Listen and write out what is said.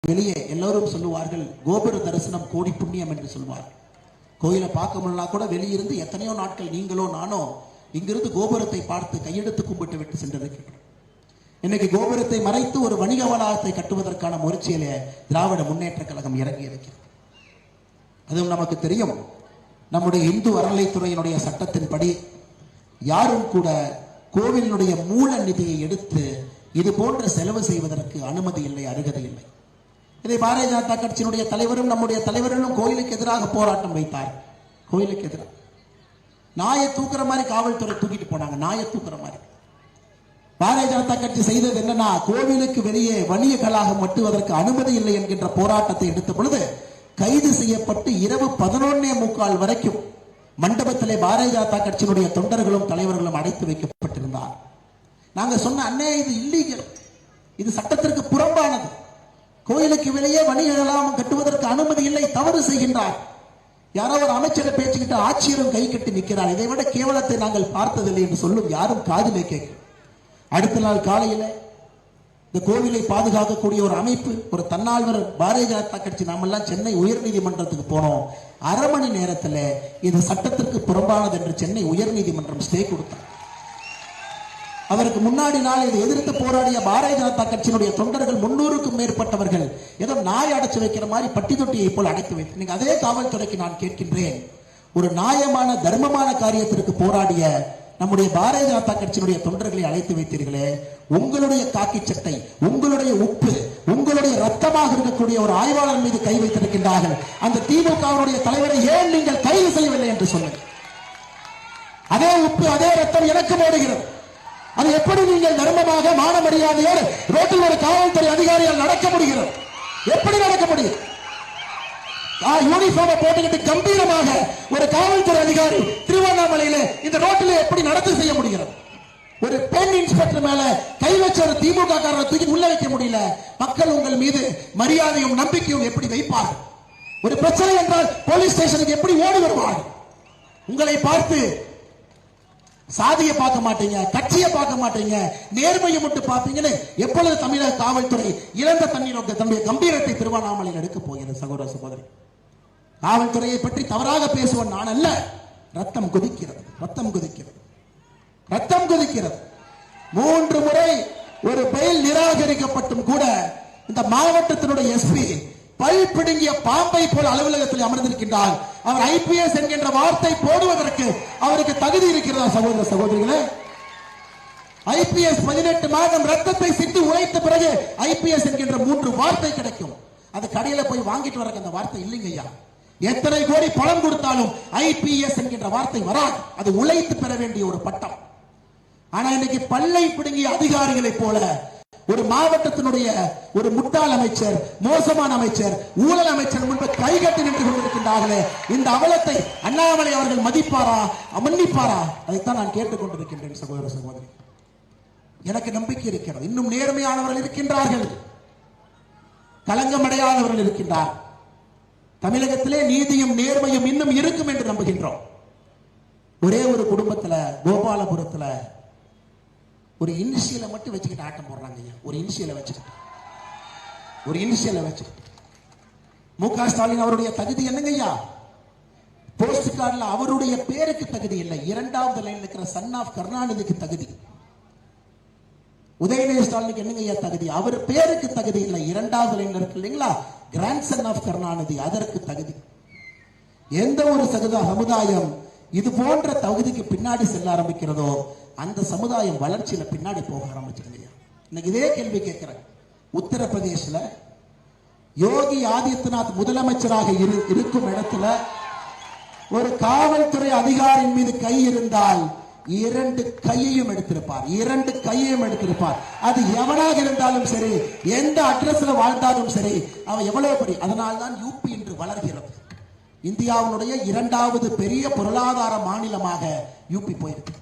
வெளியே எல்லோரும் சொல்லுவார்கள் கோபுர தரிசனம் கோடி புண்ணியம் என்று சொல்வார்கள். கோயிலை பார்க்க முடியலனா கூட வெளியிருந்து எத்தனையோ நாட்கள் நீங்களோ நானோ இங்கிருந்து கோபுரத்தை பார்த்து கையெடுத்து கும்பிட்டு விட்டு சென்றிருக்கின்றோம். இன்னைக்கு கோபுரத்தை மறைத்து ஒரு வணிக வளாகத்தை கட்டுவதற்கான முயற்சியிலே திராவிட முன்னேற்ற கழகம் இறங்கி இருக்கிறது. அதுவும் நமக்கு தெரியும், நம்முடைய இந்து அறநிலைத்துறையினுடைய சட்டத்தின்படி யாரும் கூட கோவிலினுடைய மூல நிதியை எடுத்து இது போன்ற செலவு செய்வதற்கு அனுமதி இல்லை, அருகதை இல்லை. இதை பாரதிய ஜனதா கட்சியினுடைய தலைவரும் நம்முடைய தலைவர்களும் கோயிலுக்கு எதிராக போராட்டம் வைத்தார். கோயிலுக்கு எதிராக நாயை தூக்குற மாதிரி காவல்துறை தூக்கிட்டு போனாங்க. நாயை தூக்குற மாதிரி பாரதிய ஜனதா கட்சி செய்தது என்னன்னா, கோவிலுக்கு வெளியே வணிக கழகம் மட்டுவதற்கு அனுமதி இல்லை என்கின்ற போராட்டத்தை எடுத்த பொழுது கைது செய்யப்பட்டு இரவு 11:45 வரைக்கும் மண்டபத்திலே பாரதிய ஜனதா கட்சியினுடைய தொண்டர்களும் தலைவர்களும் அடைத்து வைக்கப்பட்டிருந்தார். நாங்க சொன்ன அண்ணே, இது இல்லீகல், இது சட்டத்திற்கு புறம்பானது. கோயிலுக்கு வெளியே வணிக கழகம் கட்டுவதற்கு அனுமதி இல்லை, தவறு செய்கின்றார். யாரோ ஒரு அமைச்சரை பேச்சுக்கிட்டு ஆட்சியரும் கை கட்டி நிற்கிறார். இதை விட கேவலத்தை நாங்கள் பார்த்ததில்லை என்று சொல்லும் யாரும் காதிலே கேட்க. அடுத்த நாள் காலையில இந்த கோவிலை பாதுகாக்கக்கூடிய ஒரு அமைப்பு, ஒரு தன்னால்வர் பாரதிய ஜனதா கட்சி நாமெல்லாம் சென்னை உயர் நீதிமன்றத்துக்கு போனோம். அரை மணி நேரத்தில் இது சட்டத்திற்கு புறம்பானது என்று சென்னை உயர் நீதிமன்றம் ஸ்டே கொடுத்தார். அதற்கு முன்னாடி நாள் இதை எதிர்த்து போராடிய பாரதிய ஜனதா கட்சியினுடைய தொண்டர்கள் 300க்கும் மேற்பட்டவர்கள் ஏதோ நாய் அடைச்சு வைக்கிற மாதிரி பட்டி தொட்டியை போல் அடைத்து வைத்து, நீங்க அதே காவல்துறைக்கு நான் கேட்கின்றேன், ஒரு நியாயமான தர்மமான காரியத்திற்கு போராடிய நம்முடைய பாரதிய ஜனதா கட்சியினுடைய தொண்டர்களை அழைத்து வைத்தீர்களே, உங்களுடைய காக்கி சட்டை, உங்களுடைய உப்பு, உங்களுடைய ரத்தமாக இருக்கக்கூடிய ஒரு ஆய்வாளர் மீது கை வைத்திருக்கின்றார்கள். அந்த திமுகவுடைய தலைவரை ஏன் நீங்கள் கைது செய்யவில்லை என்று சொல்லுங்கள். அதே உப்பு அதே ரத்தம் எனக்கு ஓடுகிறது. அது எப்படி நீங்கள் தர்மமாக மான மரியாதையோடு ரோட்டில் ஒரு காவல்துறை அதிகாரியால் நடக்க முடிகிறது? எப்படி நடக்க முடியும்? யூனிஃபார்ம் போட்டுக்கிட்டு கம்பீரமாக ஒரு காவல்துறை அதிகாரி திருவண்ணாமலையில இந்த ரோட்டில் எப்படி நடத்த செய்ய முடிகிறது? ஒரு பெண் இன்ஸ்பெக்டர் மேல கை வச்ச ஒரு திமுக காரரை தூக்கி உள்ள வைக்க முடியல. மக்கள் உங்கள் மீது மரியாதையும் நம்பிக்கையும் எப்படி வைப்பார்கள்? ஒரு பிரச்சனை என்றால் போலீஸ் ஸ்டேஷனுக்கு எப்படி ஓடி வருவார்கள்? உங்களை பார்த்து சாதியை பார்க்க மாட்டீங்க, கட்சியை பார்க்க மாட்டீங்க, நேர்மையை மட்டும் பார்ப்பீங்கன்னு எப்பொழுது தமிழக காவல்துறை இழந்த தண்ணீர் தன்னுடைய கம்பீரத்தை திருவண்ணாமலையில் எடுக்க போகிறது? சகோதர சகோதரி, காவல்துறையை பற்றி தவறாக பேசுவன் நான் அல்ல. ரத்தம் கொதிக்கிறது, ரத்தம் கொதிக்கிறது, ரத்தம் கொதிக்கிறது. 3 முறை ஒரு பெயில் நிராகரிக்கப்பட்டும் கூட இந்த மாவட்டத்தினுடைய எஸ்பி பல் பிடுங்கிய பாம்பை போல அலுவலகத்தில் அமர்ந்திருக்கின்றார். அவர் ஐபிஎஸ் என்கின்ற வார்த்தை போடுவதற்கு அவருக்கு தகுதி இருக்கிறதா? சகோதர சகோதரிகளே, ஐபிஎஸ் 18 மாதம் ரத்தத்தை சிட்டி உழைத்த பிறகு ஐபிஎஸ் என்கின்ற 3 வார்த்தை கிடைக்கும். அது கடையில போய் வாங்கிட்டு வர அந்த வார்த்தை இல்லைங்க ஐயா. எத்தனை கோடி பணம் கொடுத்தாலும் ஐபிஎஸ் என்கின்ற வார்த்தை வராது. அது உழைத்து பெற வேண்டிய ஒரு பட்டம். ஆனா இன்னைக்கு பல்லை பிடுங்கிய அதிகாரிகளை போல ஒரு மாவட்டத்தினுடைய ஒரு முட்டாள் அமைச்சர், மோசமான அமைச்சர், ஊழல் அமைச்சர் முன்பு கைகட்டி நின்று கொண்டிருக்கின்றார்களே, இந்த அவலத்தை அண்ணாமலை அவர்கள் மதிப்பாரா, மன்னிப்பாரா? அதைத்தான் நான் கேட்டுக் கொண்டிருக்கின்றேன். சகோதர சகோதரி, எனக்கு நம்பிக்கை இருக்கிறது. இன்னும் நேர்மையானவர்கள் இருக்கின்றார்கள், களங்கமடையாதவர்கள் இருக்கின்றார். தமிழகத்திலே நீதியும் நேர்மையும் இன்னும் இருக்கும் என்று நம்புகின்றோம். ஒரே ஒரு குடும்பத்துல கோபாலபுரத்துல ஒரு இனிஷியலை மட்டும் வச்சுக்கிட்டு ஆட்டம் போடுறாங்க. ஒரு இனிஷியலை வச்சுக்கிட்டு மு.க. ஸ்டாலின் அவருடைய தகுதி என்னங்க ஐயா? போஸ்ட் கார்டுல அவருடைய பேருக்கு தகுதி இல்லை, 2வது லைன்ல இருக்கிற சன் ஆஃப் கருணாநிதிக்கு தகுதி. உதயநிதி ஸ்டாலினுக்கு என்னங்க ஐயா தகுதி? அவர் பேருக்கு தகுதி இல்லை, 2வது லைன்ல இருக்கு இல்லைங்களா, கிராண்ட் சன் ஆஃப் கருணாநிதி, அதற்கு தகுதி. எந்த ஒரு சமுதாயம் இது போன்ற தகுதிக்கு பின்னாடி செல்ல ஆரம்பிக்கிறதோ அந்த சமுதாயம் வளர்ச்சியில பின்னாடி போக ஆரம்பிச்சிருங்க. இன்னைக்கு இதே கேள்வி கேட்கிறேன். உத்தரப்பிரதேசல யோகி ஆதித்யநாத் முதலமைச்சராக இருக்கும் இடத்துல ஒரு காவல்துறை அதிகாரியின் மீது கை இருந்தால் 2 கையையும் எடுத்திருப்பார், 2 கையையும் எடுத்திருப்பார். அது எவனாக இருந்தாலும் சரி, எந்த அட்ரஸ்ல வாழ்ந்தாலும் சரி, அவன் எவ்வளவு பெரிய. அதனால்தான் யூபி இன்று வளர்கிறது. இந்தியாவுடைய 2வது பெரிய பொருளாதார மாநிலமாக யூபி போயிருக்கு.